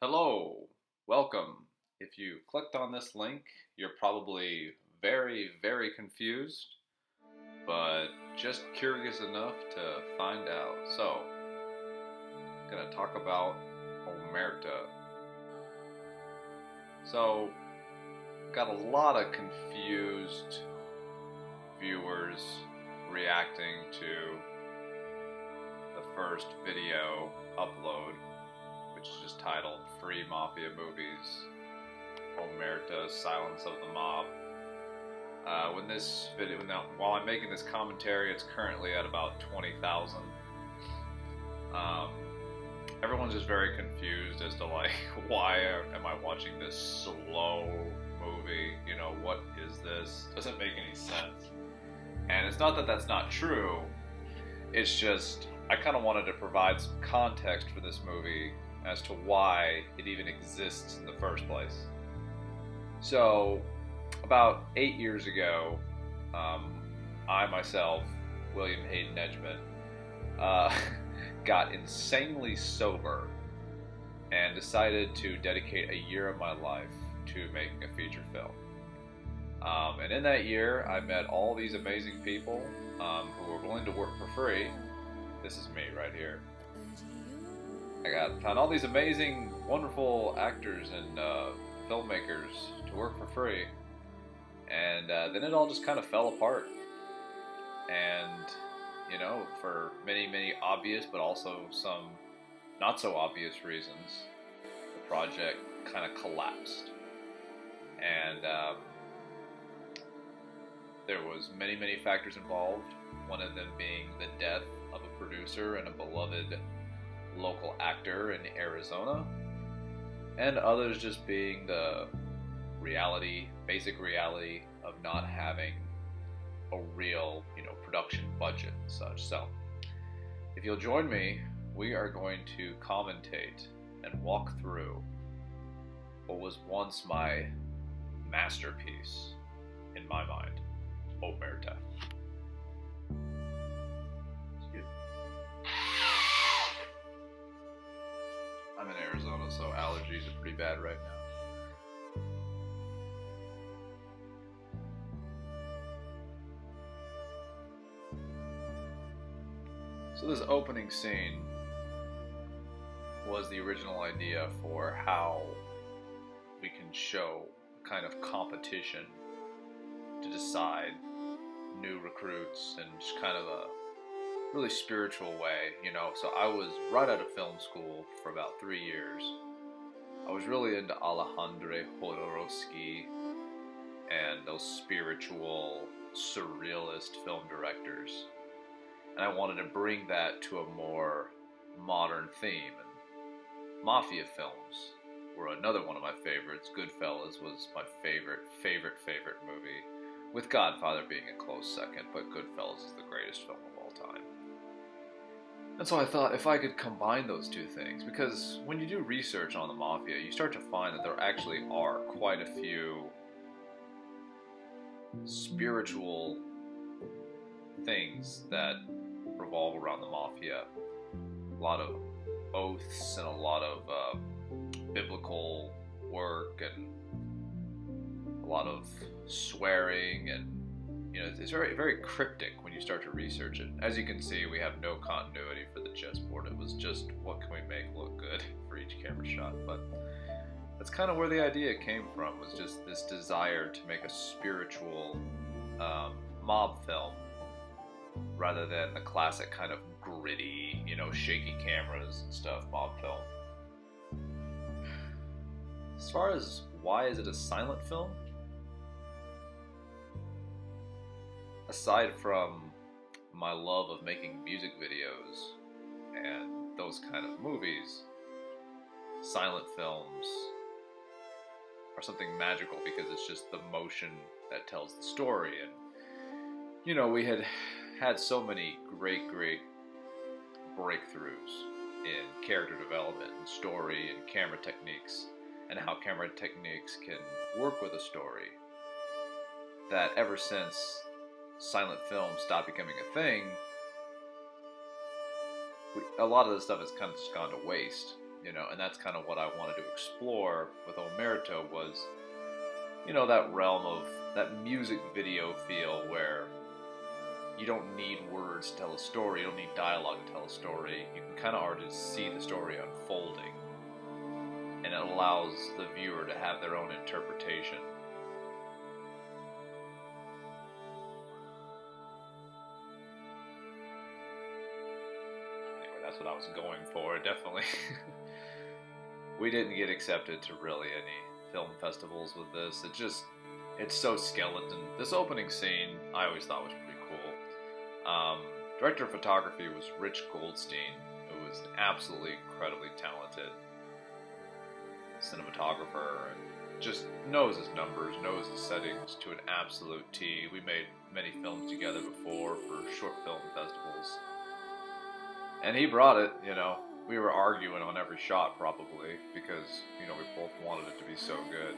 Hello, welcome. If you clicked on this link, you're probably very confused, but just curious enough to find out. So, I'm gonna talk about Omerta. So, got a lot of confused viewers reacting to the first video upload, which is just titled Free Mafia Movies, Omerta, Silence of the Mob. When this video, while I'm making this commentary, it's currently at about 20,000. Everyone's just very confused as to like, why am I watching this slow movie? You know, what is this? Doesn't make any sense. And it's not that that's not true. It's just, I kind of wanted to provide some context for this movie as to why it even exists in the first place. So, about 8 years ago, I myself, William Hayden Edgman, got insanely sober and decided to dedicate a year of my life to making a feature film. And in that year, I met all these amazing people who were willing to work for free. This is me right here. Found all these amazing, wonderful actors and filmmakers to work for free, and then it all just kind of fell apart. And you know, for many obvious, but also some not so obvious reasons, the project kind of collapsed. And there was many factors involved. One of them being the death of a producer and a beloved local actor in Arizona, and others just being the basic reality of not having a real, production budget and such. So, if you'll join me, we are going to commentate and walk through what was once my masterpiece in my mind, Omerta. I'm in Arizona, so allergies are pretty bad right now. So this opening scene was the original idea for how we can show a kind of competition to decide new recruits and just kind of a really spiritual way, So I was right out of film school for about 3 years. I was really into Alejandro Jodorowsky and those spiritual, surrealist film directors. And I wanted to bring that to a more modern theme. And Mafia films were another one of my favorites. Goodfellas was my favorite movie, with Godfather being a close second, but Goodfellas is the greatest film of all time. And so I thought if I could combine those two things, because when you do research on the Mafia, you start to find that there actually are quite a few spiritual things that revolve around the Mafia. A lot of oaths and a lot of biblical work and a lot of swearing, and it's very cryptic when you start to research it. As you can see, we have no continuity for the chessboard. It was just, what can we make look good for each camera shot? But that's kind of where the idea came from, was just this desire to make a spiritual mob film rather than the classic kind of gritty, shaky cameras and stuff mob film. As far as why is it a silent film? Aside from my love of making music videos and those kind of movies, silent films are something magical because it's just the motion that tells the story. And we had so many great breakthroughs in character development and story and camera techniques, and how camera techniques can work with a story, that ever since silent film stopped becoming a thing, a lot of this stuff has kind of just gone to waste. you know, and that's kind of what I wanted to explore with Omerta was, you know, that realm of that music video feel where you don't need words to tell a story, you don't need dialogue to tell a story, you can kind of already see the story unfolding, and it allows the viewer to have their own interpretation. Anyway, that's what I was going for, definitely. We didn't get accepted to really any film festivals with this. It's so skeleton. This opening scene, I always thought was pretty cool. Director of photography was Rich Goldstein, who was an absolutely incredibly talented cinematographer and just knows his numbers, knows his settings to an absolute T. We made many films together before for short film festivals. And he brought it, you know. We were arguing on every shot probably because, you know, we both wanted it to be so good.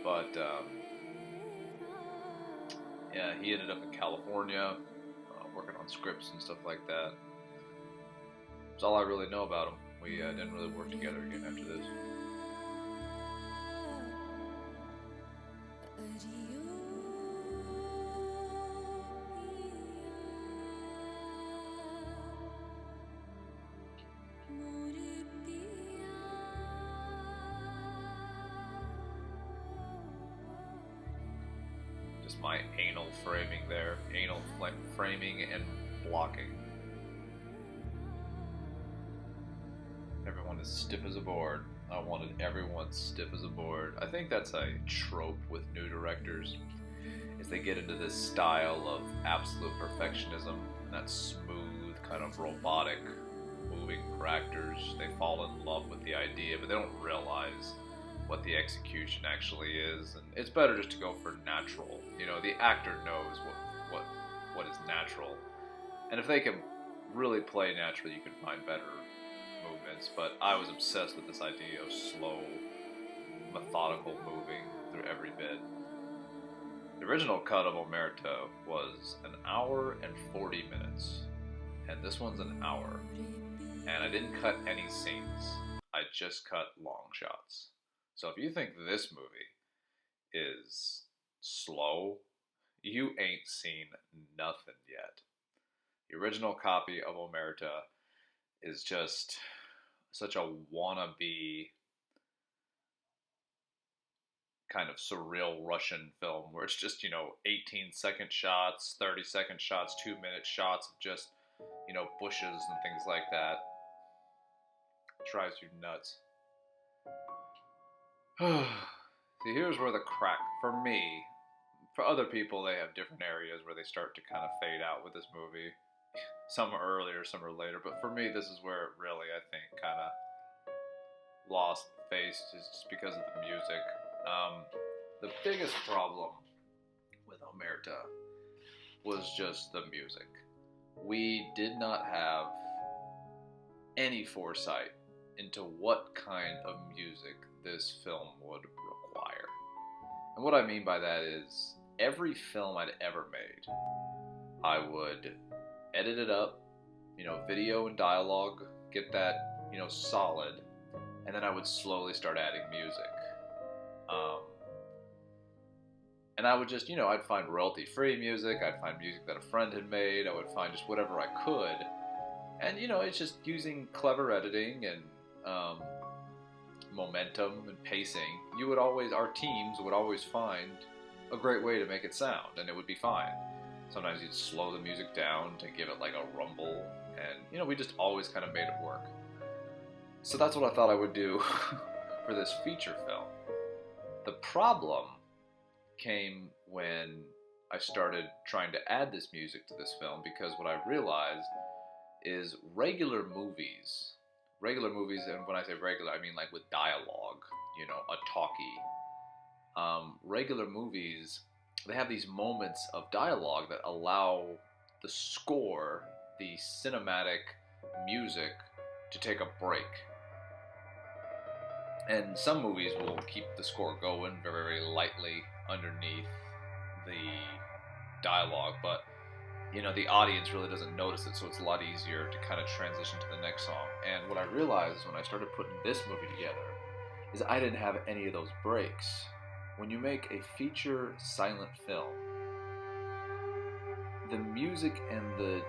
But, yeah, he ended up in California, working on scripts and stuff like that. That's all I really know about him. We didn't really work together again after this. Just my anal framing there. Anal framing and blocking. Everyone is stiff as a board. I wanted everyone stiff as a board. I think that's a trope with new directors, is they get into this style of absolute perfectionism, and that smooth, kind of robotic, moving for actors. They fall in love with the idea, but they don't realize what the execution actually is, and it's better just to go for natural. You know, the actor knows what is natural, and if they can really play naturally, you can find better movements. But I was obsessed with this idea of slow, methodical moving through every bit. The original cut of Omerta was 1 hour and 40 minutes, and this one's 1 hour, and I didn't cut any scenes. I just cut long shots. So if you think this movie is slow, you ain't seen nothing yet. The original copy of Omerta is just such a wannabe kind of surreal Russian film where it's just, 18-second shots, 30-second shots, 2-minute shots of just, bushes and things like that. It drives you nuts. See, here's where the crack, for me, for other people, they have different areas where they start to kind of fade out with this movie. Some are earlier, some are later, but for me, this is where it really, I think, kind of lost face, is just because of the music. The biggest problem with Omerta was just the music. We did not have any foresight into what kind of music this film would require. And what I mean by that is, every film I'd ever made, I would edit it up, video and dialogue, get that, solid, and then I would slowly start adding music. And I would just, I'd find royalty-free music, I'd find music that a friend had made, I would find just whatever I could. And, it's just using clever editing and momentum and pacing. Our teams would always find a great way to make it sound, and it would be fine. Sometimes you'd slow the music down to give it like a rumble, and, we just always kind of made it work. So that's what I thought I would do for this feature film. The problem came when I started trying to add this music to this film, because what I realized is regular movies, and when I say regular, I mean like with dialogue, a talkie. Regular movies, they have these moments of dialogue that allow the score, the cinematic music, to take a break. And some movies will keep the score going very, very lightly underneath the dialogue, but the audience really doesn't notice it, so it's a lot easier to kind of transition to the next song. And what I realized when I started putting this movie together is I didn't have any of those breaks. When you make a feature silent film, the music and the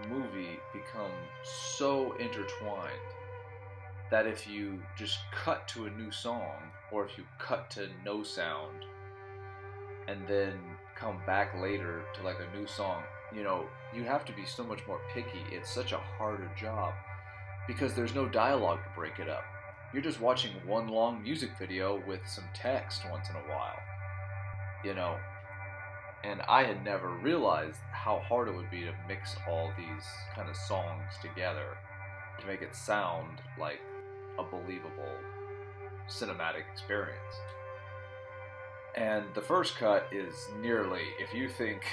movie become so intertwined that if you just cut to a new song, or if you cut to no sound and then come back later to like a new song, you have to be so much more picky. It's such a harder job because there's no dialogue to break it up. You're just watching one long music video with some text once in a while, and I had never realized how hard it would be to mix all these kind of songs together to make it sound like a believable cinematic experience. And the first cut is nearly, if you think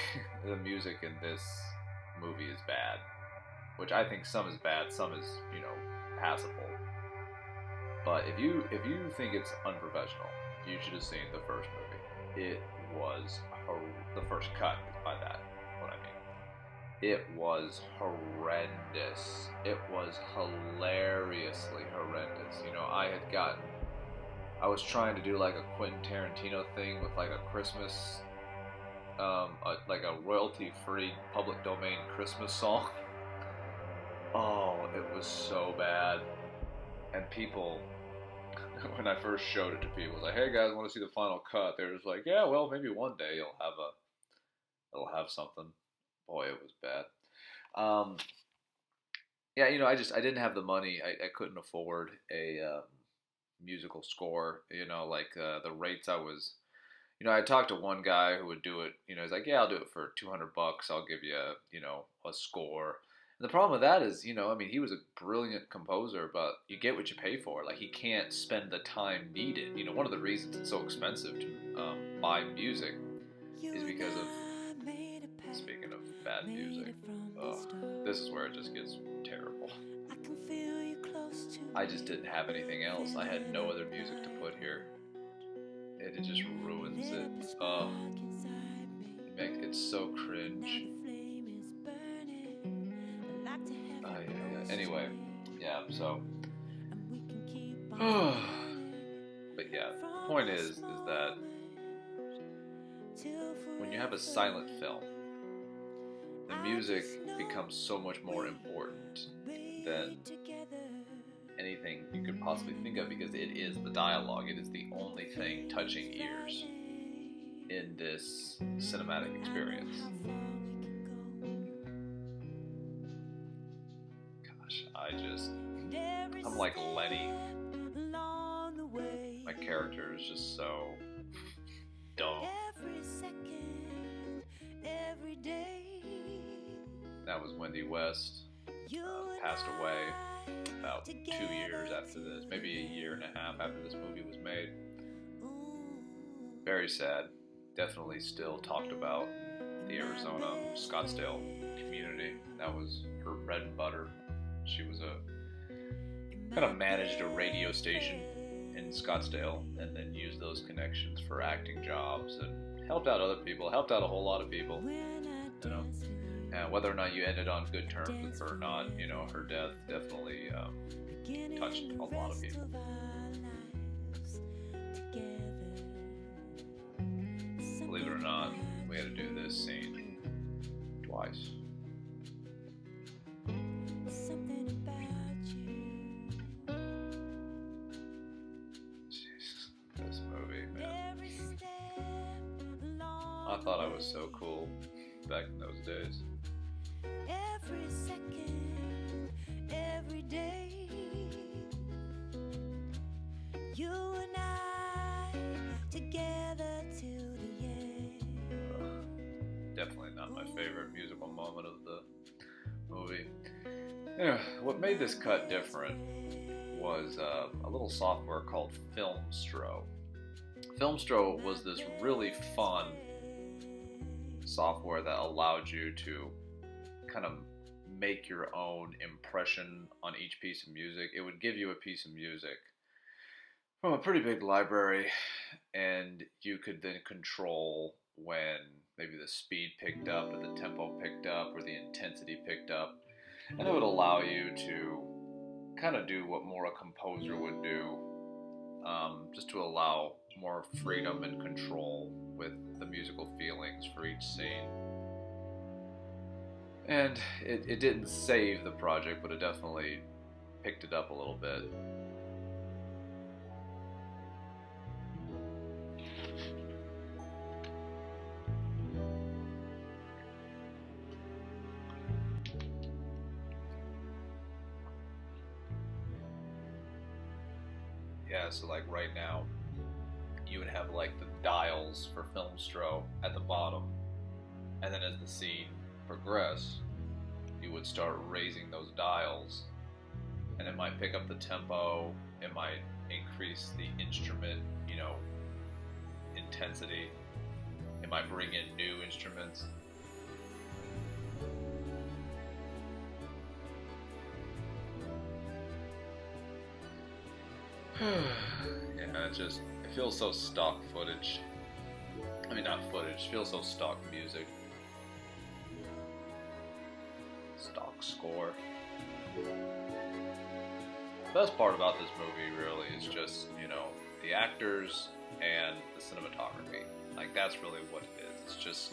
the music in this movie is bad, which I think some is bad, some is, passable. But if you think it's unprofessional, you should have seen the first movie. It was the first cut, by that what I mean. It was horrendous. It was hilariously horrendous. I was trying to do like a Quentin Tarantino thing with like a Christmas, like a royalty-free public domain Christmas song. Oh, it was so bad. And people, when I first showed it to people, it was like, "Hey guys, want to see the final cut?" They were just like, "Yeah, well, maybe one day it'll have something." Boy, it was bad. Yeah, I didn't have the money. I couldn't afford a musical score. The rates I was. I talked to one guy who would do it. He's like, "Yeah, I'll do it for $200. I'll give you, a score." And the problem with that is, he was a brilliant composer, but you get what you pay for. Like, he can't spend the time needed. One of the reasons it's so expensive to buy music is because of, speaking of bad music, this is where it just gets terrible. I just didn't have anything else. I had no other music to put here. It just ruins it. It's so cringe. Anyway, yeah, so. But yeah, the point is that when you have a silent film, the music becomes so much more important than anything you could possibly think of, because it is the dialogue. It is the only thing touching ears in this cinematic experience. Gosh, I'm like Lenny. My character is just so dumb. That was Wendy West. Passed away about 2 years after this, maybe a year and a half after this movie was made. Very sad. Definitely still talked about the Arizona Scottsdale community. That was her bread and butter. She was kind of managed a radio station in Scottsdale, and then used those connections for acting jobs and helped out other people, helped out a whole lot of people. And whether or not you ended on good terms with her or not, her death definitely touched a lot of people. Believe it or not, we had to do this scene twice. Jeez, this movie, man. I thought I was so cool back in those days. Every second, every day, you and I together to the end. Definitely not my favorite musical moment of the movie. Anyway, what made this cut different was a little software called Filmstro. Filmstro was this really fun software that allowed you to kind of make your own impression on each piece of music. It would give you a piece of music from a pretty big library, and you could then control when maybe the speed picked up or the tempo picked up or the intensity picked up. And it would allow you to kind of do what more a composer would do, just to allow more freedom and control with the musical feelings for each scene. And it didn't save the project, but it definitely picked it up a little bit. Yeah, so like right now, you would have like the dials for Filmstro at the bottom, and then as the scene progressed, you would start raising those dials, and it might pick up the tempo, it might increase the instrument, intensity, it might bring in new instruments. Yeah, it feels so stock footage. I mean, not footage, it feels so stock music. Stock score. The best part about this movie really is just, the actors and the cinematography. Like, that's really what it is.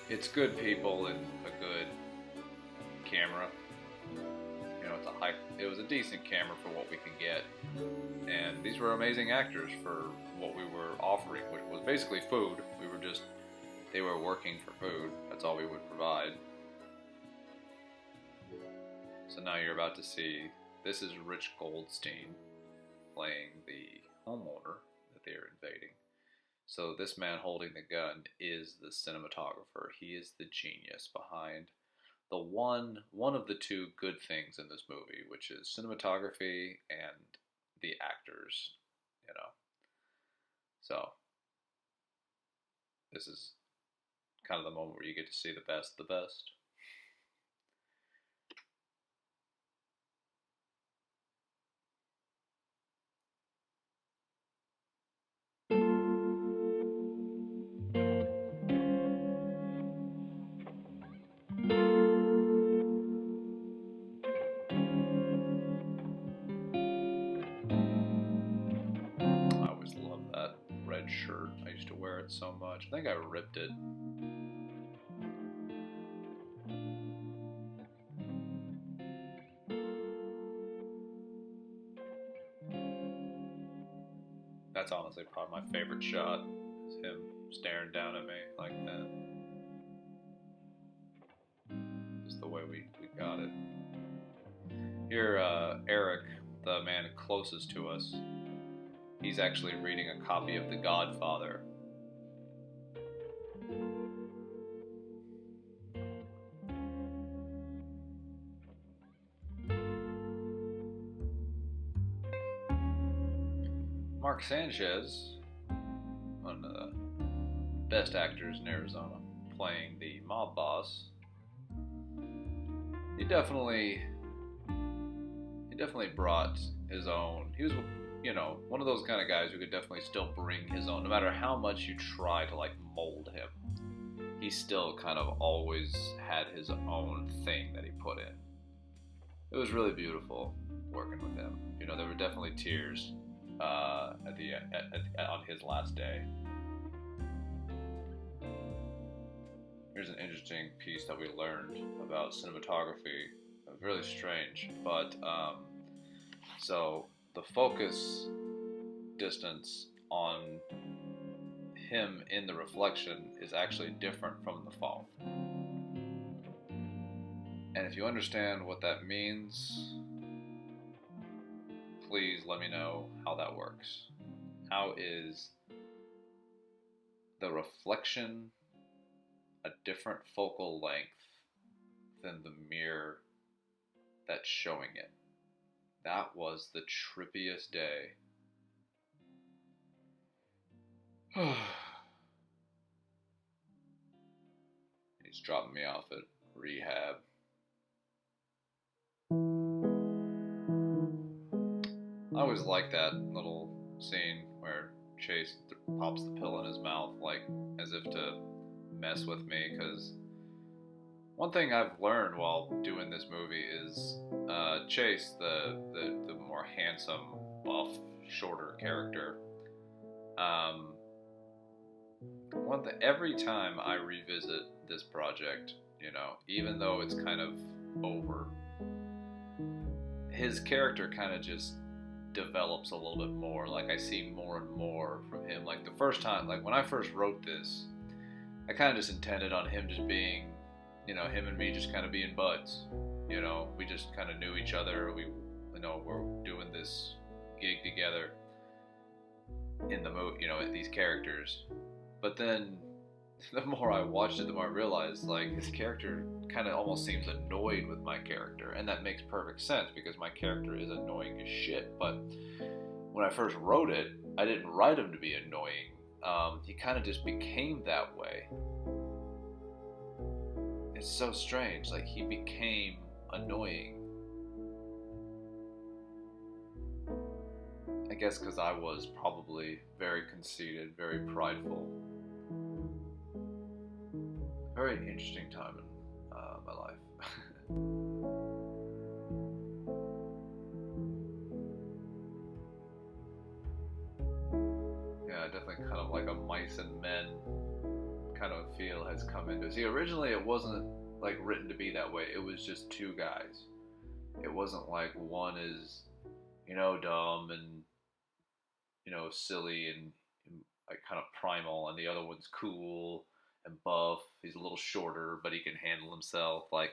It's good people and a good camera. It was a decent camera for what we could get. And these were amazing actors for what we were offering, which was basically food. They were working for food. That's all we would provide. So now you're about to see, this is Rich Goldstein playing the homeowner that they're invading. So this man holding the gun is the cinematographer. He is the genius behind the one of the two good things in this movie, which is cinematography and the actors, So this is kind of the moment where you get to see the best of the best. Shirt. I used to wear it so much. I think I ripped it. That's honestly probably my favorite shot, is him staring down at me like that. Just the way we got it. Here, Eric, the man closest to us, he's actually reading a copy of The Godfather. Mark Sanchez, one of the best actors in Arizona, playing the mob boss. He definitely brought his own. He was, one of those kind of guys who could definitely still bring his own, no matter how much you try to mold him. He still kind of always had his own thing that he put in. It was really beautiful working with him. There were definitely tears on his last day. Here's an interesting piece that we learned about cinematography. Really strange, but so the focus distance on him in the reflection is actually different from the phone. And if you understand what that means, please let me know how that works. How is the reflection a different focal length than the mirror that's showing it? That was the trippiest day. He's dropping me off at rehab. I always like that little scene where Chase pops the pill in his mouth, like as if to mess with me. Because one thing I've learned while doing this movie is Chase, the more handsome, buff, shorter character. Every time I revisit this project, even though it's kind of over, his character kind of just develops a little bit more. Like I see more and more from him. Like the first time, like when I first wrote this, I kind of just intended on him just being, him and me just kind of being buds. We just kind of knew each other. We're doing this gig together in the movie, these characters. But then the more I watched it, the more I realized, like, his character kind of almost seems annoyed with my character. And that makes perfect sense because my character is annoying as shit. But when I first wrote it, I didn't write him to be annoying. He kind of just became that way. It's so strange. Like, he became annoying. I guess because I was probably very conceited, very prideful. Very interesting time in my life. Yeah, definitely kind of like a mice and men kind of feel has come into it. See, originally it wasn't like written to be that way. It was just two guys. It wasn't like one is, dumb and, silly and like kind of primal, and the other one's cool and buff. He's a little shorter, but he can handle himself. Like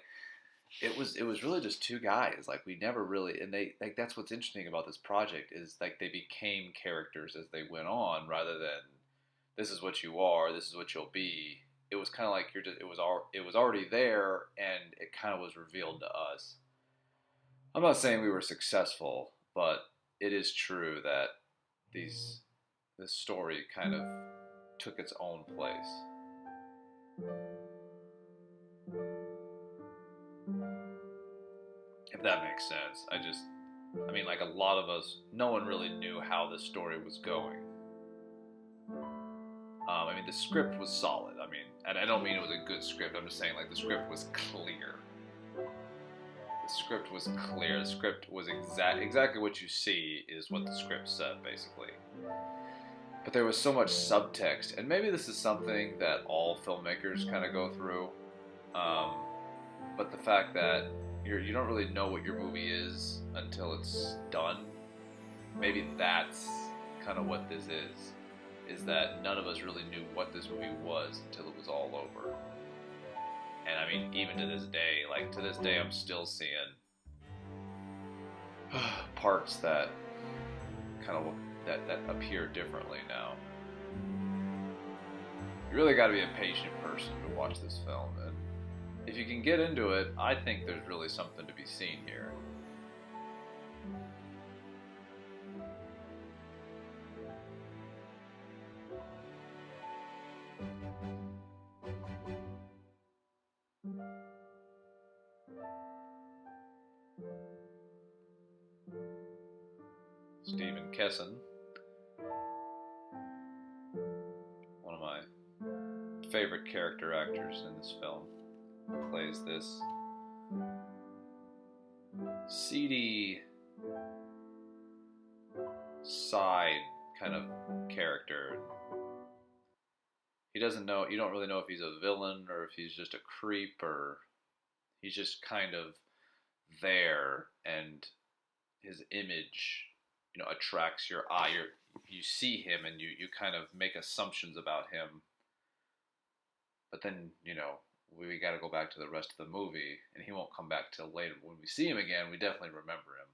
it was really just two guys. Like we never really, and they like that's what's interesting about this project is like they became characters as they went on, rather than this is what you are, this is what you'll be. It was kind of like it was already there, and it kind of was revealed to us. I'm not saying we were successful, but it is true that this story kind of took its own place. If that makes sense. Like a lot of us, no one really knew how the story was going. The script was solid. And I don't mean it was a good script. I'm just saying, like, the script was clear. The script was clear. The script was exactly what you see is what the script said, basically. But there was so much subtext, and maybe this is something that all filmmakers kind of go through. But the fact that you don't really know what your movie is until it's done, maybe that's kind of what this is that none of us really knew what this movie was until it was all over. And even to this day, I'm still seeing parts that kind of that appear differently now. You really got to be a patient person to watch this film, and if you can get into it, I think there's really something to be seen here. Stephen Kesson, one of my favorite character actors in this film, plays this seedy side kind of character. You don't really know if he's a villain or if he's just a creep, or he's just kind of there, and his image attracts your eye. You see him and you kind of make assumptions about him, but then we got to go back to the rest of the movie, and he won't come back till later. When we see him again, we definitely remember him.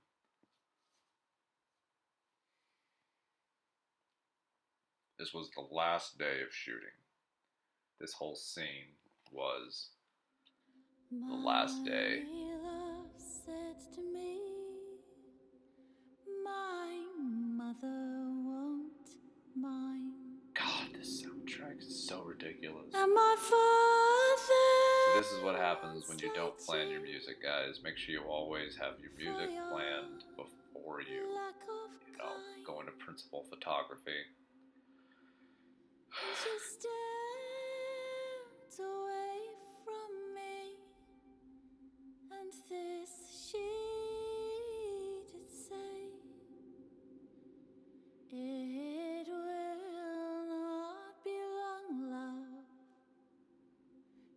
This was the last day of shooting. This whole scene was the last day. Love said to me, my mother won't mind. God, this soundtrack is so ridiculous. And my father. So this is what happens when you don't plan your music, guys. Make sure you always have your music planned before you go into principal photography. she stepped away from me, and this she did say: it will not be long, love,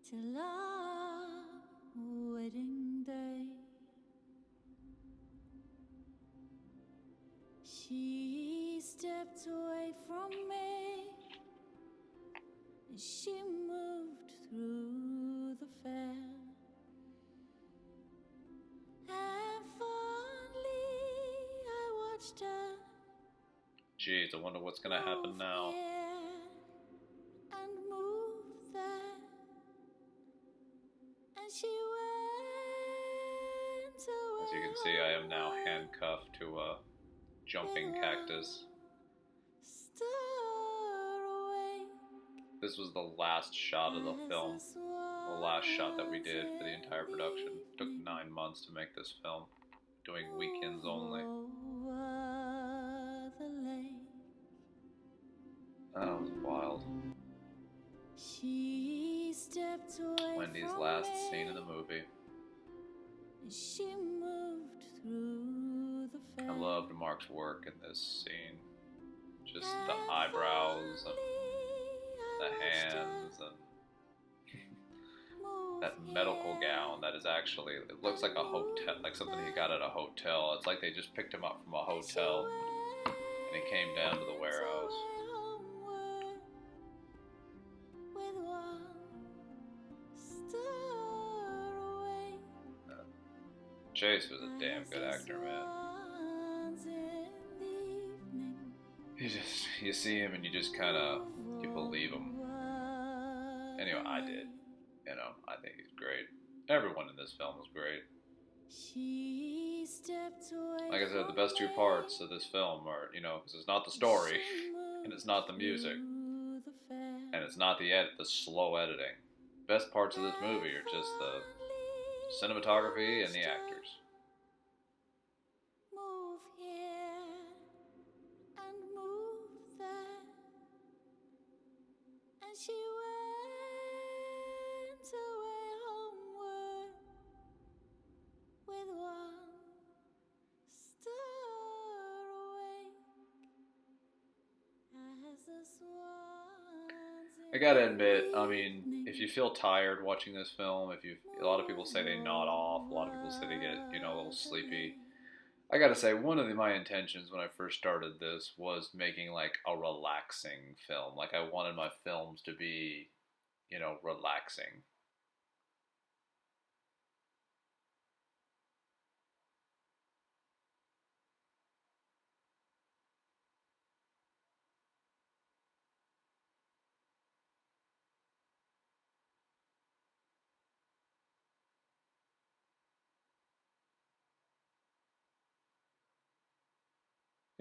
till our wedding day. She stepped away from me, and she moved through the fair, and fondly I watched her. Jeez, I wonder what's gonna happen now. And move there, and she went away. As you can see, I am now handcuffed to a jumping cactus. This was the last shot of the film, the last shot that we did for the entire production. It took 9 months to make this film, doing weekends only. That was wild. She stepped away. Wendy's last scene in the movie. She moved through the fair. I loved Mark's work in this scene. Just the eyebrows and the hands and that medical gown that is actually, it looks like a hotel, like something he got at a hotel. It's like they just picked him up from a hotel and he came down to the warehouse. Chase was a damn good actor, man. You see him and you just kind of, you believe him. Anyway, I did. You know, I think he's great. Everyone in this film was great. Like I said, the best two parts of this film are, you know, because it's not the story, and it's not the music, and it's not the slow editing. Best parts of this movie are just the cinematography and the actors. Move here and move there, and she went away homeward with one star awake as the swans. I gotta admit, I mean, if you feel tired watching this film, a lot of people say they nod off, a lot of people say they get, you know, a little sleepy. I gotta say, one of my intentions when I first started this was making like a relaxing film. Like I wanted my films to be, you know, relaxing.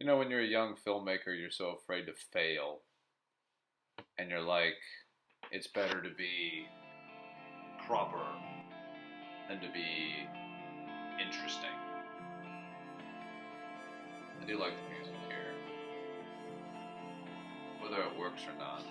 You know, when you're a young filmmaker, you're so afraid to fail. And you're like, it's better to be proper than to be interesting. I do like the music here, whether it works or not.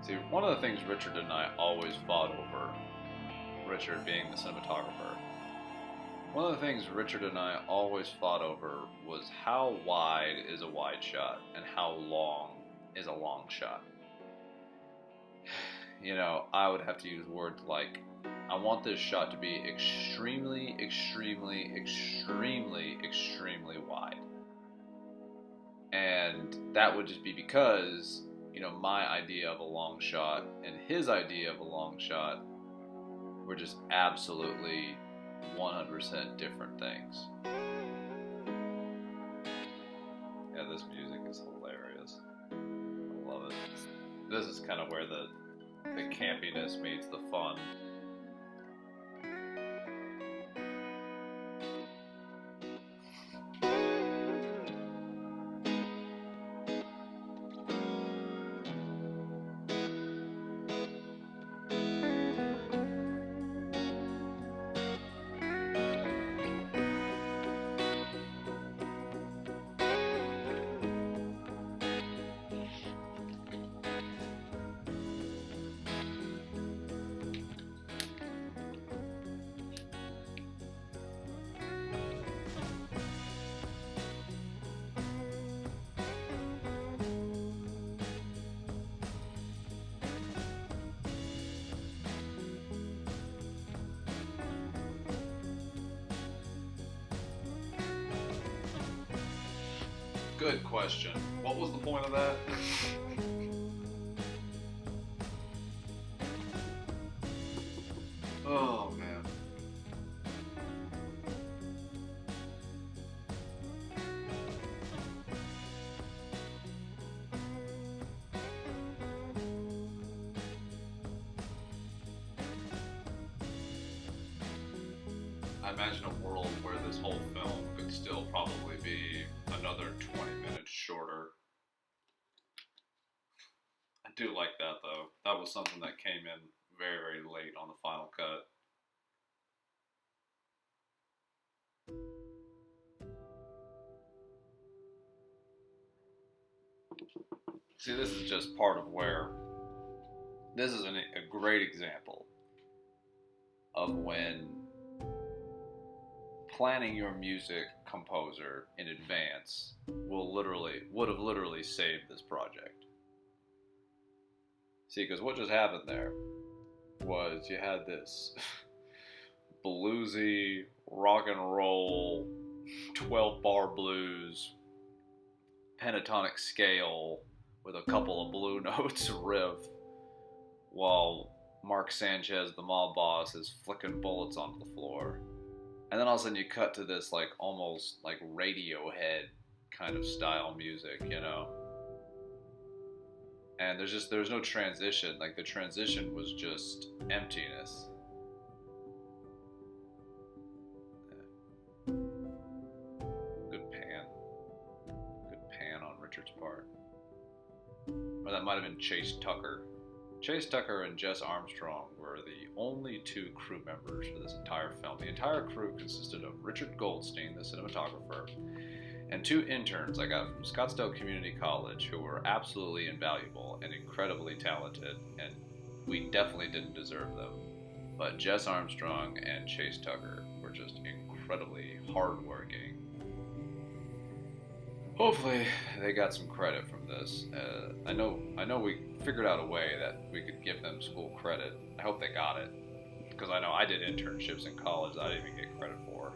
See, one of the things Richard and I always fought over, Richard being the cinematographer, one of the things Richard and I always fought over was how wide is a wide shot and how long is a long shot. You know, I would have to use words like, I want this shot to be extremely, extremely, extremely, extremely wide. And that would just be because, you know, my idea of a long shot and his idea of a long shot were just absolutely 100% different things. Yeah, this music is hilarious. I love it. This is kind of where the campiness meets the fun. Good question. What was the point of that? Oh, man. I imagine a world where this whole film could still probably be another 20 minutes shorter. I do like that, though. That was something that came in very, very late on the final cut. See, this is just part of where this is a great example of when planning your music composer in advance would have literally saved this project. See, because what just happened there was you had this bluesy rock and roll 12-bar blues pentatonic scale with a couple of blue notes riff, while Mark Sanchez, the mob boss, is flicking bullets onto the floor. And then all of a sudden you cut to this like almost like Radiohead kind of style music, you know? And there's no transition. Like the transition was just emptiness. Good pan. Good pan on Richard's part. Or that might have been Chase Tucker. Chase Tucker and Jess Armstrong were the only two crew members for this entire film. The entire crew consisted of Richard Goldstein, the cinematographer, and two interns I got from Scottsdale Community College who were absolutely invaluable and incredibly talented, and we definitely didn't deserve them. But Jess Armstrong and Chase Tucker were just incredibly hardworking. Hopefully they got some credit from this. I know we figured out a way that we could give them school credit. I hope they got it, because I know I did internships in college that I didn't even get credit for.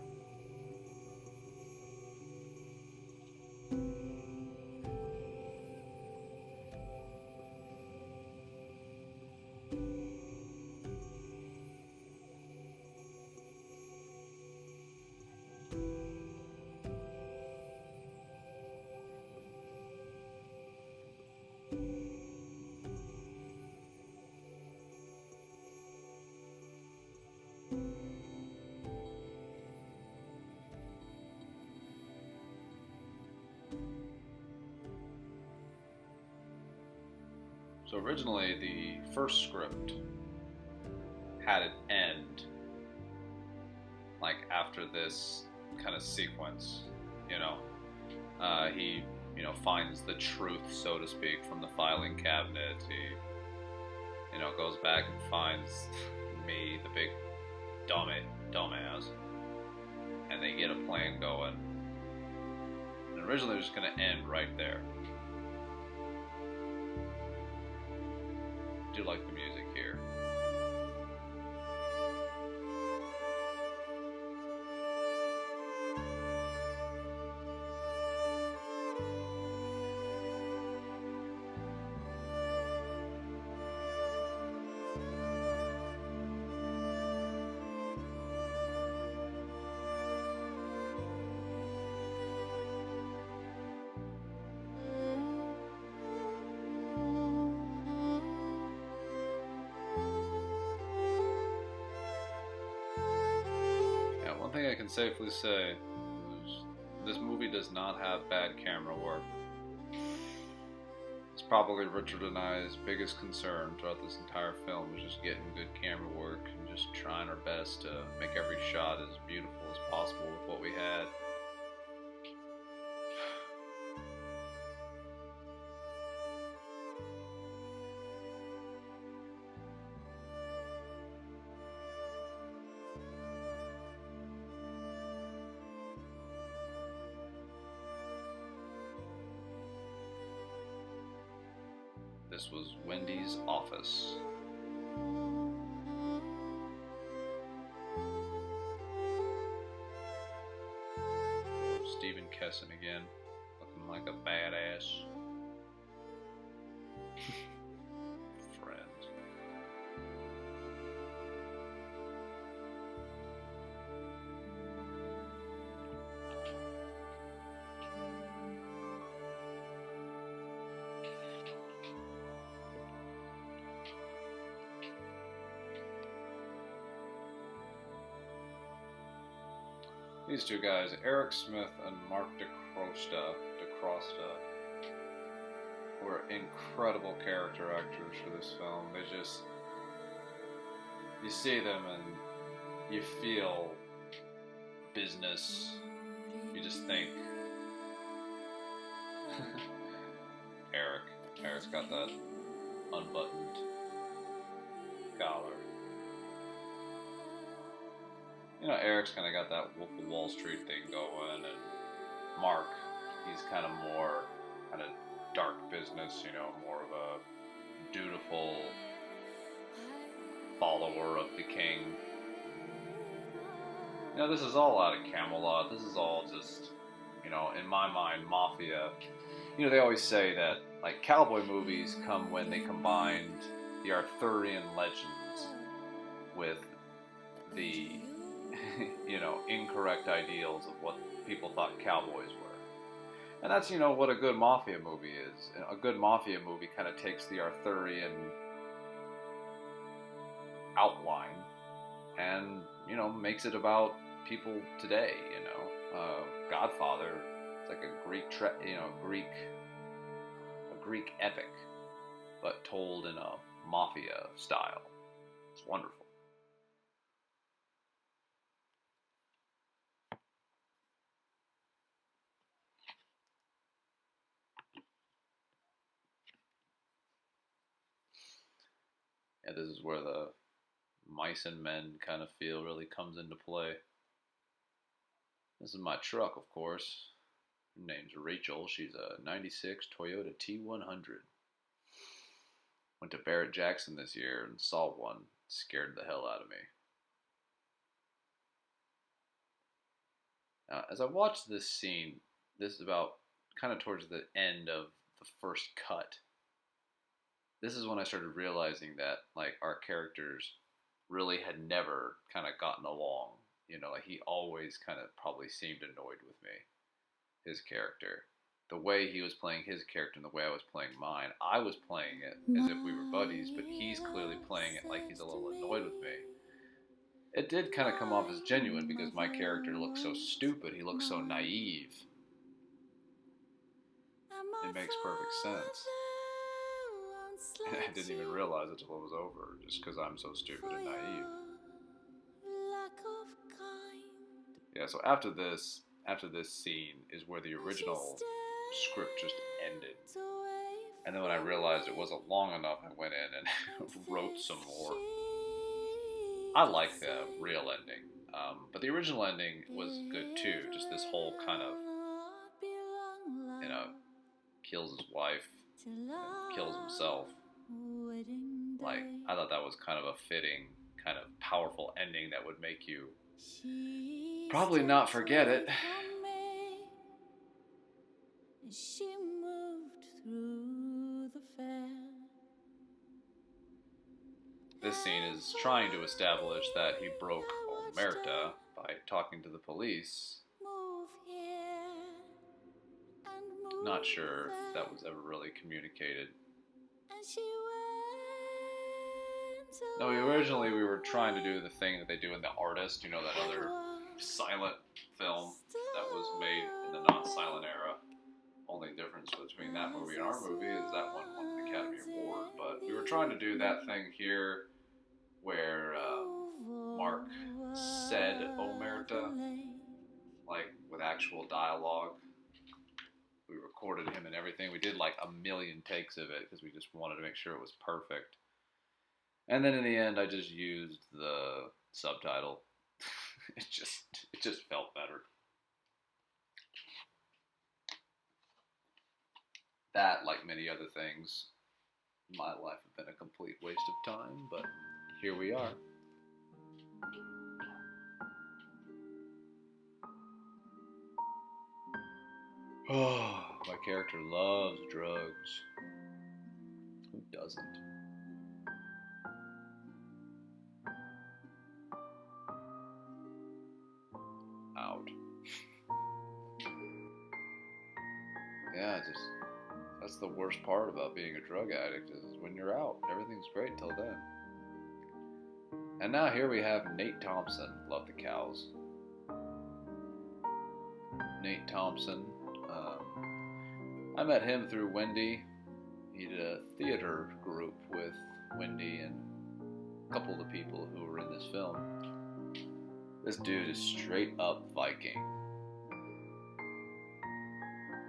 So originally, the first script had it end like after this kind of sequence, you know. He, finds the truth, so to speak, from the filing cabinet. He, goes back and finds me, the big dumbass, and they get a plan going. And originally, it was just going to end right there. I do like the music here. One thing I can safely say is this movie does not have bad camera work. It's probably Richard and I's biggest concern throughout this entire film, is just getting good camera work and just trying our best to make every shot as beautiful as possible with what we had. This was Wendy's office. Stephen Kesson again, looking like a badass. Friends. These two guys, Eric Smith and Mark DeCrosta, were incredible character actors for this film. They just, you see them and you feel business. You just think, Eric's got that unbuttoned collar. You know, Eric's kind of got that Wolf of Wall Street thing going, and Mark, he's kind of more kind of dark business, you know, more of a dutiful follower of the king. You know, this is all out of Camelot. This is all just, you know, in my mind, Mafia. You know, they always say that, like, cowboy movies come when they combined the Arthurian legends with the, you know, incorrect ideals of what people thought cowboys were. And that's, you know, what a good Mafia movie is. A good Mafia movie kind of takes the Arthurian outline and, you know, makes it about people today, you know. Godfather, it's like a Greek epic, but told in a Mafia style. It's wonderful. Yeah, this is where the mice and men kind of feel really comes into play. This is my truck, of course. Her name's Rachel. She's a 96 Toyota T100. Went to Barrett-Jackson this year and saw one. Scared the hell out of me. Now, as I watched this scene, this is about kind of towards the end of the first cut. This is when I started realizing that, like, our characters really had never kind of gotten along. You know, like, he always kind of probably seemed annoyed with me, his character. The way he was playing his character and the way I was playing mine, I was playing it as if we were buddies, but he's clearly playing it like he's a little annoyed with me. It did kind of come off as genuine because my character looks so stupid, he looks so naive. It makes perfect sense. And I didn't even realize it until it was over, just because I'm so stupid and naive. Yeah, so after this scene is where the original script just ended. And then when I realized it wasn't long enough, I went in and wrote some more. I like the real ending, but the original ending was good too. Just this whole kind of, you know, kills his wife, and kills himself. Like, I thought that was kind of a fitting, kind of powerful ending that would make you probably not forget it. She moved through the fair. This scene is trying to establish that he broke Omerta by talking to the police. Not sure if that was ever really communicated. No, originally we were trying to do the thing that they do in The Artist, you know, that other silent film that was made in the non-silent era. Only difference between that movie and our movie is that one won an Academy Award. But we were trying to do that thing here where Mark said Omerta, like with actual dialogue. We recorded him and everything. We did like 1,000,000 takes of it because we just wanted to make sure it was perfect. And then in the end, I just used the subtitle. It just felt better. That, like many other things, my life have been a complete waste of time, but here we are. Oh. My character loves drugs. Who doesn't? Out. Yeah, that's the worst part about being a drug addict is when you're out. Everything's great till then. And now here we have Nate Thompson. Love the cows. Nate Thompson. I met him through Wendy. He did a theater group with Wendy and a couple of the people who were in this film. This dude is straight up Viking.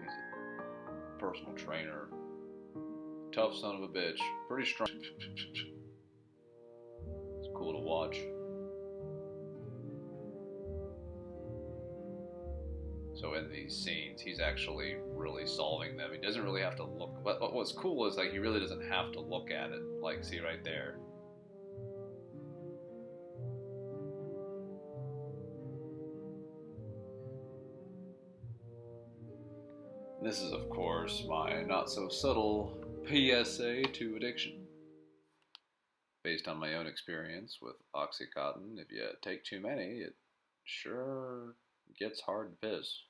He's a personal trainer. Tough son of a bitch. Pretty strong. It's cool to watch. So in these scenes, he's actually really solving them. He doesn't really have to look. But what's cool is like he really doesn't have to look at it. Like, see right there. This is, of course, my not so subtle PSA to addiction. Based on my own experience with Oxycontin, if you take too many, it sure gets hard to piss.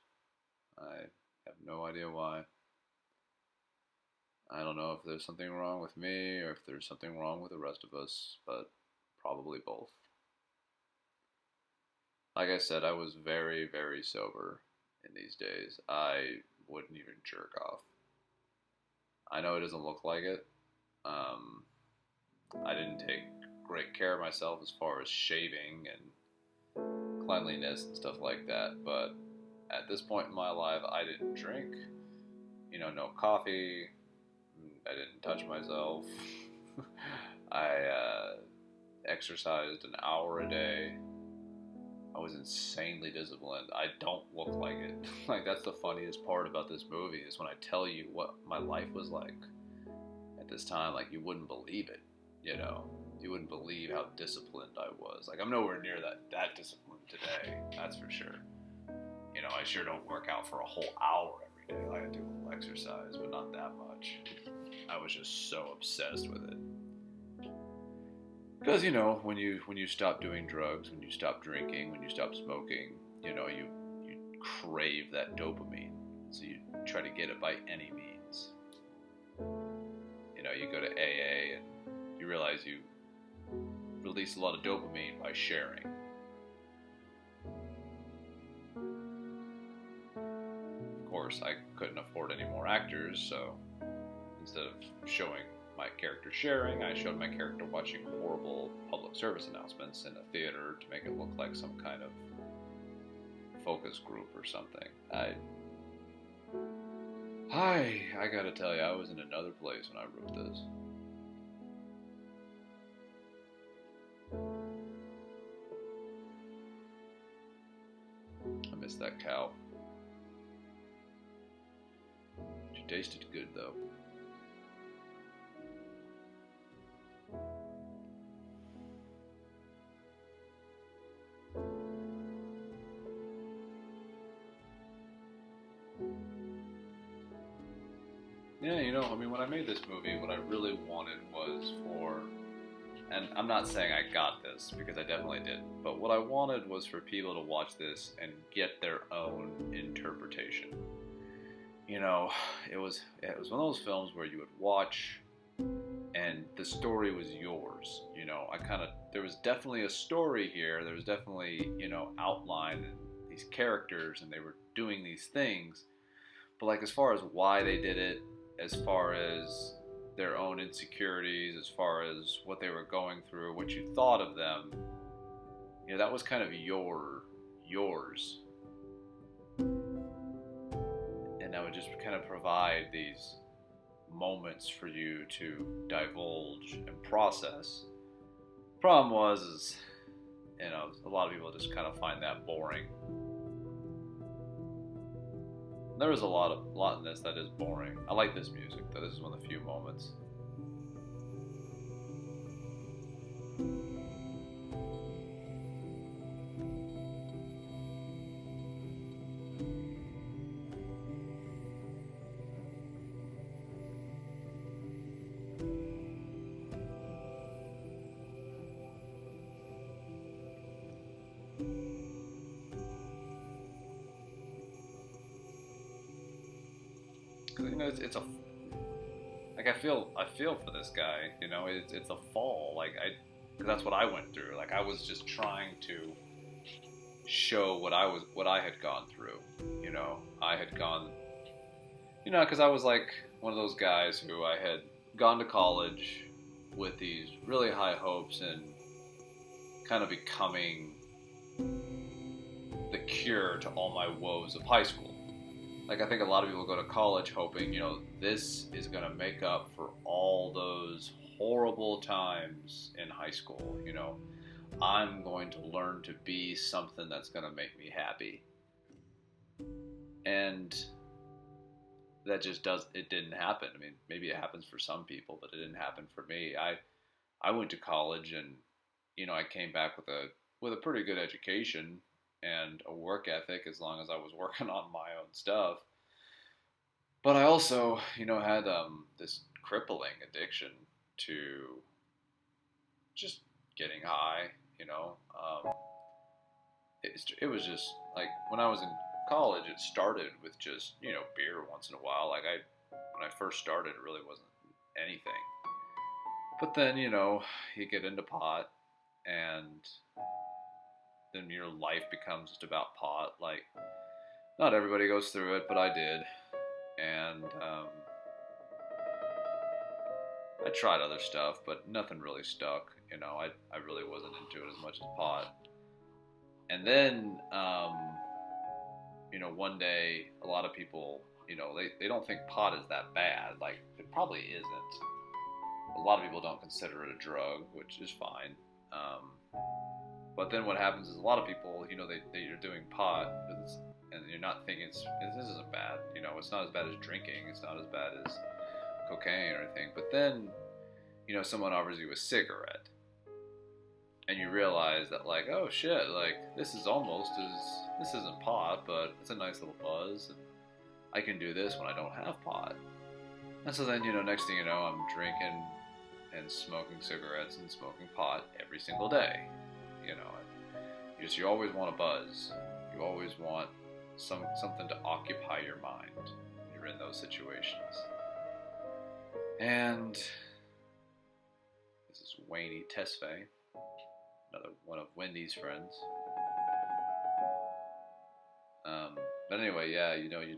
I have no idea why. I don't know if there's something wrong with me or if there's something wrong with the rest of us, but probably both. Like I said, I was very, very sober in these days. I wouldn't even jerk off. I know it doesn't look like it. I didn't take great care of myself as far as shaving and cleanliness and stuff like that, but at this point in my life, I didn't drink, no coffee, I didn't touch myself, I exercised an hour a day. I was insanely disciplined. I don't look like it. Like, that's the funniest part about this movie is when I tell you what my life was like at this time, like, you wouldn't believe it, You wouldn't believe how disciplined I was. Like, I'm nowhere near that disciplined today, that's for sure. I sure don't work out for a whole hour every day. Like, I do a little exercise, but not that much. I was just so obsessed with it. Because, when you stop doing drugs, when you stop drinking, when you stop smoking, you crave that dopamine. So you try to get it by any means. You go to AA and you realize you release a lot of dopamine by sharing. Of course, I couldn't afford any more actors, so instead of showing my character sharing, I showed my character watching horrible public service announcements in a theater to make it look like some kind of focus group or something. I gotta tell you, I was in another place when I wrote this. I miss that cow. She tasted good, though. Yeah, when I made this movie, what I really wanted was and I'm not saying I got this, because I definitely didn't, but what I wanted was for people to watch this and get their own interpretation. It was one of those films where you would watch, and the story was yours. There was definitely a story here, there was definitely, outline, and these characters, and they were doing these things, but like, as far as why they did it, as far as their own insecurities, as far as what they were going through, what you thought of them, that was kind of yours. And that would just kind of provide these moments for you to divulge and process. Problem was, a lot of people just kind of find that boring. There was a lot in this that is boring. I like this music, though. This is one of the few moments. you know, it's a like I feel for this guy. You know, it's a fall. Like cause that's what I went through. Like I was just trying to show what I had gone through. You know, I had gone. You know, because I was like one of those guys who I had gone to college with these really high hopes and kind of becoming the cure to all my woes of high school. Like, I think a lot of people go to college hoping, you know, this is going to make up for all those horrible times in high school. You know, I'm going to learn to be something that's going to make me happy. And that just it didn't happen. I mean, maybe it happens for some people, but it didn't happen for me. I went to college and, you know, I came back with a pretty good education and a work ethic as long as I was working on my own stuff. But I also, you know, had this crippling addiction to just getting high, you know. It was just like when I was in college, it started with just, you know, beer once in a while. Like when I first started, it really wasn't anything. But then, you know, you get into pot and then your life becomes just about pot. Like, not everybody goes through it, but I did. And I tried other stuff, but nothing really stuck. You know, I really wasn't into it as much as pot. And then, you know, one day, a lot of people, you know, they don't think pot is that bad. Like, it probably isn't. A lot of people don't consider it a drug, which is fine. But then what happens is a lot of people, you know, you're doing pot, and you're not thinking this isn't bad. You know, it's not as bad as drinking. It's not as bad as cocaine or anything. But then, you know, someone offers you a cigarette, and you realize that, like, oh shit, like this isn't pot, but it's a nice little buzz, and I can do this when I don't have pot. And so then, you know, next thing you know, I'm drinking and smoking cigarettes and smoking pot every single day. You know, you always want a buzz. You always want something to occupy your mind when you're in those situations. And this is Wayne Tesfaye, another one of Wendy's friends. But anyway, yeah, you know, you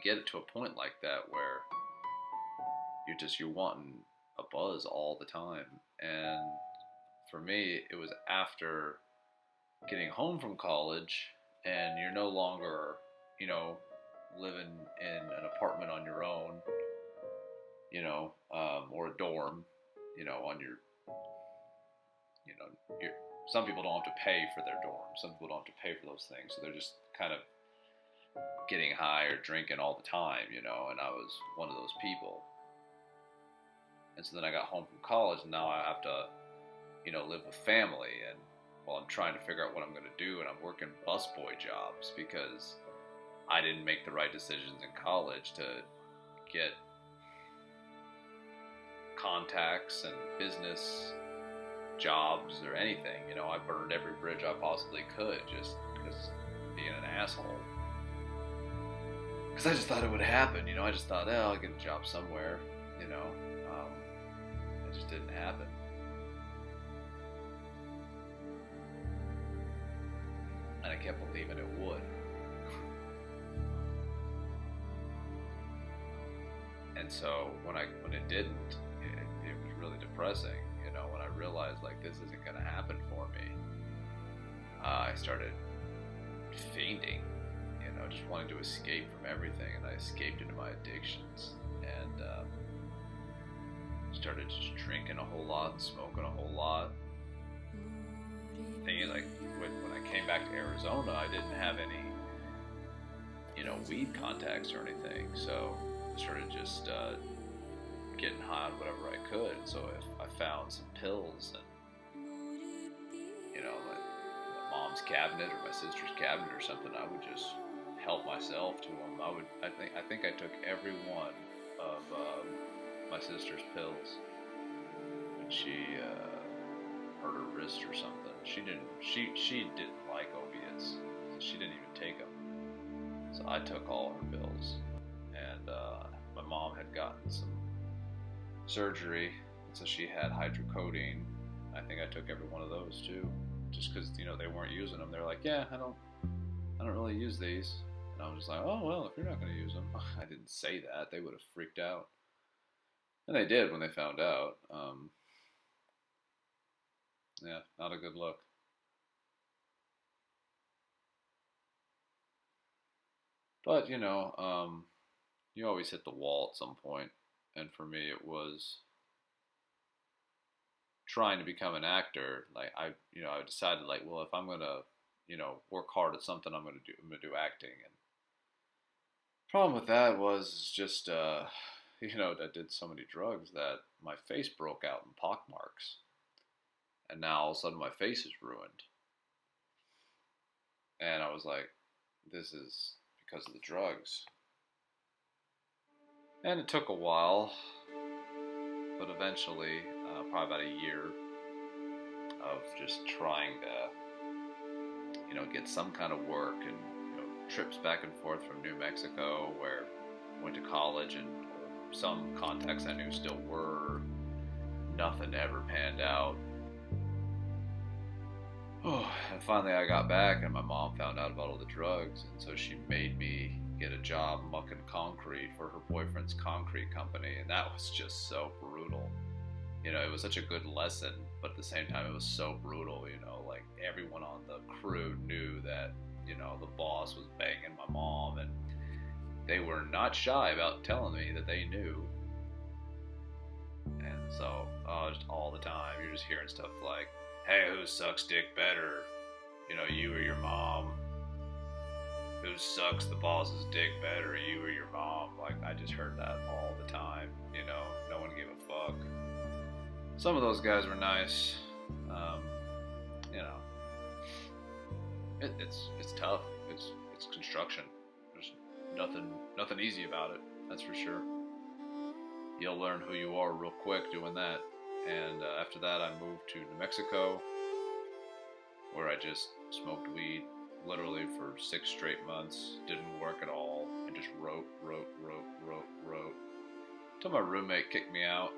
get it to a point like that where you're wanting a buzz all the time. And for me, it was after getting home from college, and you're no longer, you know, living in an apartment on your own, you know, or a dorm, you know, on your, you know, some people don't have to pay for their dorm. Some people don't have to pay for those things, so they're just kind of getting high or drinking all the time, you know, and I was one of those people. And so then I got home from college, and now I have to, you know, live with family, and while I'm trying to figure out what I'm going to do, and I'm working busboy jobs because I didn't make the right decisions in college to get contacts and business jobs or anything. You know, I burned every bridge I possibly could just because being an asshole. Because I just thought it would happen, you know. I just thought, I'll get a job somewhere, you know. It just didn't happen. And I kept believing it would. And so when it didn't, it was really depressing, you know, when I realized, like, this isn't going to happen for me. I started fiending, you know, just wanting to escape from everything, and I escaped into my addictions, and started just drinking a whole lot and smoking a whole lot. The thing is, like, when I came back to Arizona, I didn't have any, you know, weed contacts or anything, so I started just getting high on whatever I could. So if I found some pills and, you know, like my mom's cabinet or my sister's cabinet or something, I would just help myself to them. I think I took every one of my sister's pills when she hurt her wrist or something. She didn't like opiates, so she didn't even take them. So I took all her pills, and mom had gotten some surgery, so she had hydrocodone. I think I took every one of those too, just because they weren't using them. They're like, yeah, I don't really use these, and I was just like, oh well, if you're not going to use them, I didn't say that. They would have freaked out, and they did when they found out. Yeah, not a good look. But you always hit the wall at some point, and for me, it was trying to become an actor. Like I decided like, well, if I'm gonna, work hard at something, I'm gonna do acting. And problem with that was just, I did so many drugs that my face broke out in pock marks, and now all of a sudden my face is ruined. And I was like, this is because of the drugs. And it took a while, but eventually, probably about a year of just trying to, get some kind of work and, trips back and forth from New Mexico, where I went to college, and some contacts I knew still were. Nothing ever panned out. Oh, and finally I got back, and my mom found out about all the drugs, and so she made me get a job mucking concrete for her boyfriend's concrete company, and that was just so brutal. It was such a good lesson, but at the same time it was so brutal, like everyone on the crew knew that, the boss was banging my mom, and they were not shy about telling me that they knew. And so, just all the time, you're just hearing stuff like, hey, who sucks dick better? You or your mom? Who sucks the boss's dick better, you or your mom? Like, I just heard that all the time, no one gave a fuck. Some of those guys were nice, it's tough, it's construction. There's nothing easy about it, that's for sure. You'll learn who you are real quick doing that. And after that, I moved to New Mexico, where I just smoked weed literally for 6 straight months, didn't work at all, and just wrote, till my roommate kicked me out.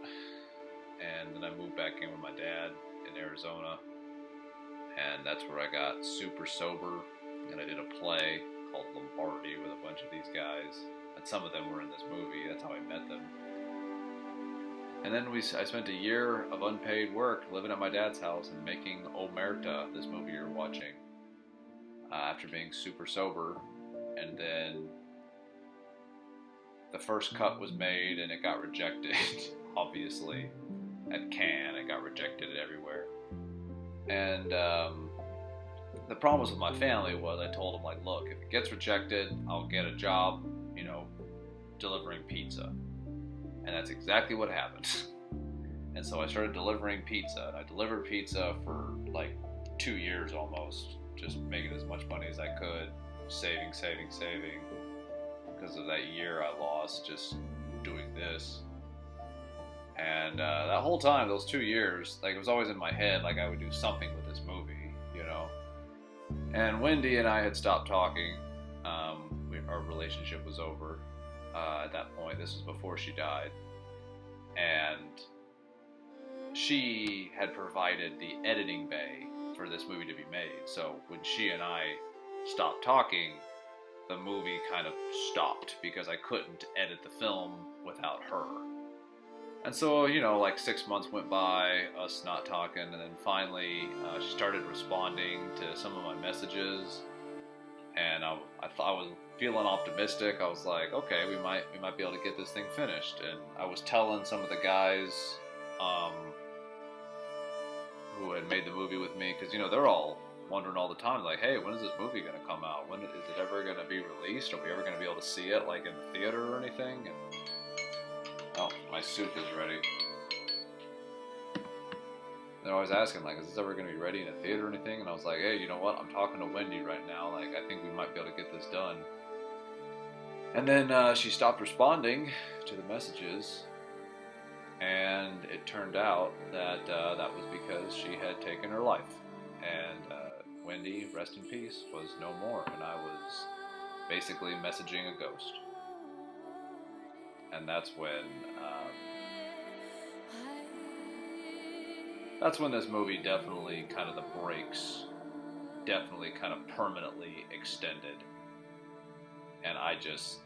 And then I moved back in with my dad in Arizona, and that's where I got super sober, and I did a play called Lombardi with a bunch of these guys, and some of them were in this movie. That's how I met them. And then I spent a year of unpaid work living at my dad's house and making Omerta, this movie you're watching, after being super sober. And then the first cut was made and it got rejected, obviously. At Cannes, it got rejected everywhere. And the problem with my family was I told them, like, look, if it gets rejected, I'll get a job, delivering pizza. And that's exactly what happened. And so I started delivering pizza, and I delivered pizza for like 2 years almost, just making as much money as I could, saving, because of that year I lost just doing this. And that whole time, those 2 years, like, it was always in my head, like, I would do something with this movie, And Wendy and I had stopped talking. Our relationship was over at that point. This was before she died. And she had provided the editing bay for this movie to be made. So when she and I stopped talking, the movie kind of stopped because I couldn't edit the film without her. And so, like 6 months went by, us not talking, and then finally she started responding to some of my messages, and I was feeling optimistic. I was like, okay, we might be able to get this thing finished. And I was telling some of the guys who had made the movie with me, because they're all wondering all the time, like, hey, when is this movie going to come out? When is it ever going to be released? Are we ever going to be able to see it, like, in the theater or anything? And oh, my soup is ready. They're always asking, like, is this ever going to be ready in a theater or anything? And I was like, hey, you know what? I'm talking to Wendy right now. Like, I think we might be able to get this done. And then she stopped responding to the messages. And it turned out that that was because she had taken her life. And Wendy, rest in peace, was no more. And I was basically messaging a ghost. and that's when this movie definitely kind of the brakes definitely kind of permanently extended, and I just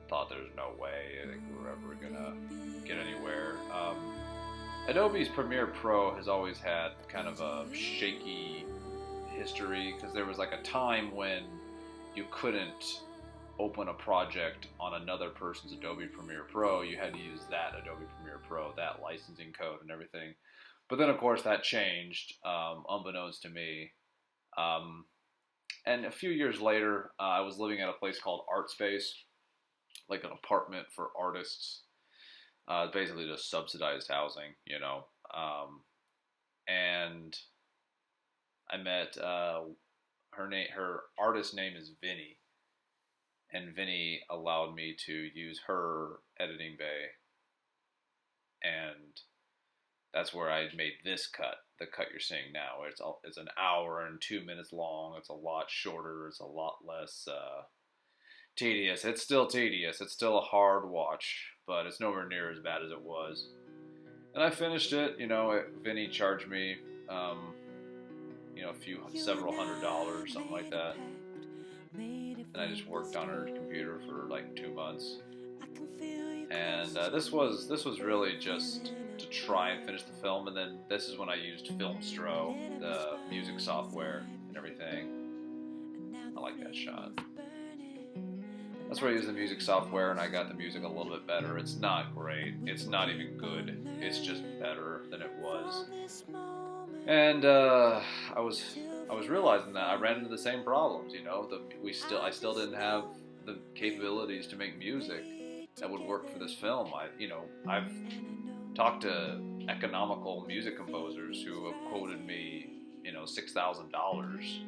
thought there's no way I think we're ever gonna get anywhere. Adobe's Premiere Pro has always had kind of a shaky history because there was like a time when you couldn't open a project on another person's Adobe Premiere Pro. You had to use that Adobe Premiere Pro, that licensing code and everything. But then, of course, that changed, unbeknownst to me. And a few years later, I was living at a place called Art Space, like an apartment for artists. Basically just subsidized housing, you know. And I met her artist name is Vinny, and Vinny allowed me to use her editing bay, and that's where I made this cut, the cut you're seeing now. It's an hour and 2 minutes long. It's a lot shorter. It's a lot less tedious. It's still tedious. It's still a hard watch, but it's nowhere near as bad as it was. And I finished it. You know, Vinny charged me, you know, several $100s, something like that. And I just worked on her computer for like 2 months. And this was really just to try and finish the film. And then this is when I used Filmstro, the music software and everything. I like that shot. That's where I use the music software, and I got the music a little bit better. It's not great. It's not even good. It's just better than it was. And I was realizing that I ran into the same problems. You know, I still didn't have the capabilities to make music that would work for this film. I've talked to economical music composers who have quoted me, you know, $6,000.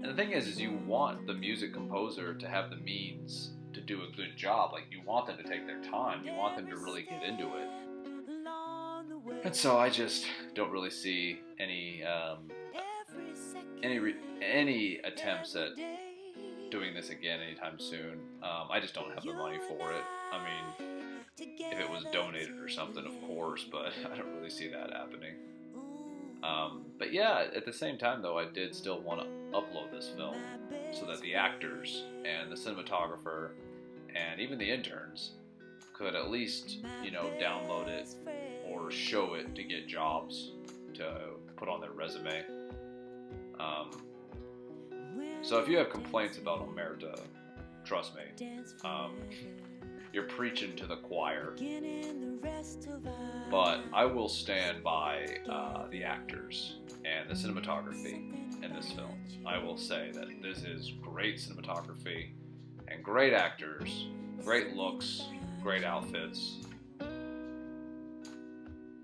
And the thing is you want the music composer to have the means to do a good job. Like, you want them to take their time. You want them to really get into it. And so I just don't really see any attempts at doing this again anytime soon. I just don't have the money for it. I mean, if it was donated or something, of course, but I don't really see that happening. But yeah, at the same time, though, I did still want to upload this film so that the actors and the cinematographer and even the interns could at least, you know, download it or show it to get jobs to put on their resume. So if you have complaints about Omerta, trust me, you're preaching to the choir. But I will stand by the actors and the cinematography in this film. I will say that this is great cinematography and great actors, great looks, great outfits.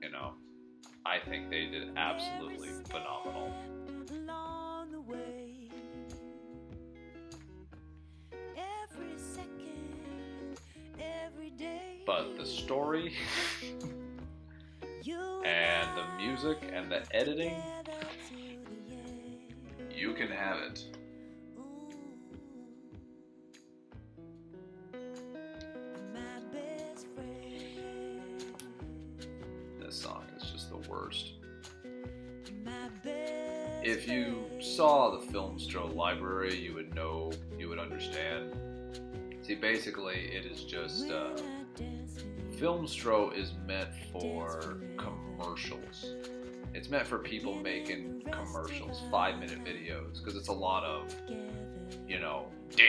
You know, I think they did absolutely phenomenal. But the story and the music and the editing, you can have it. This song is just the worst. If you saw the Filmstro library, you would know, you would understand. See, basically, it is just Filmstro is meant for commercials. It's meant for people making commercials, 5-minute videos, because it's a lot of, you know, you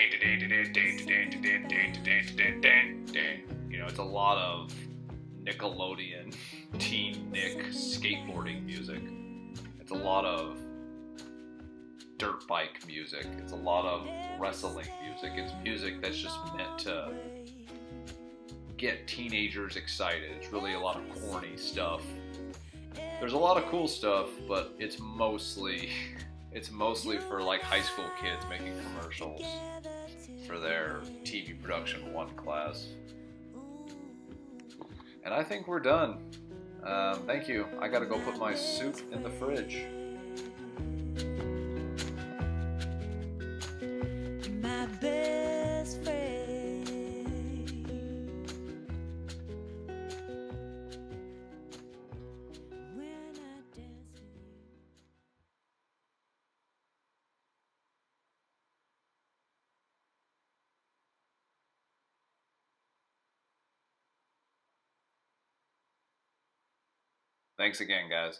know, it's a lot of Nickelodeon, Teen Nick skateboarding music. It's a lot of dirt bike music. It's a lot of wrestling music. It's music that's just meant to get teenagers excited. It's really a lot of corny stuff. There's a lot of cool stuff, but it's mostly for like high school kids making commercials for their TV production 1 class. And I think we're done. Thank you. I gotta go put my soup in the fridge. Thanks again, guys.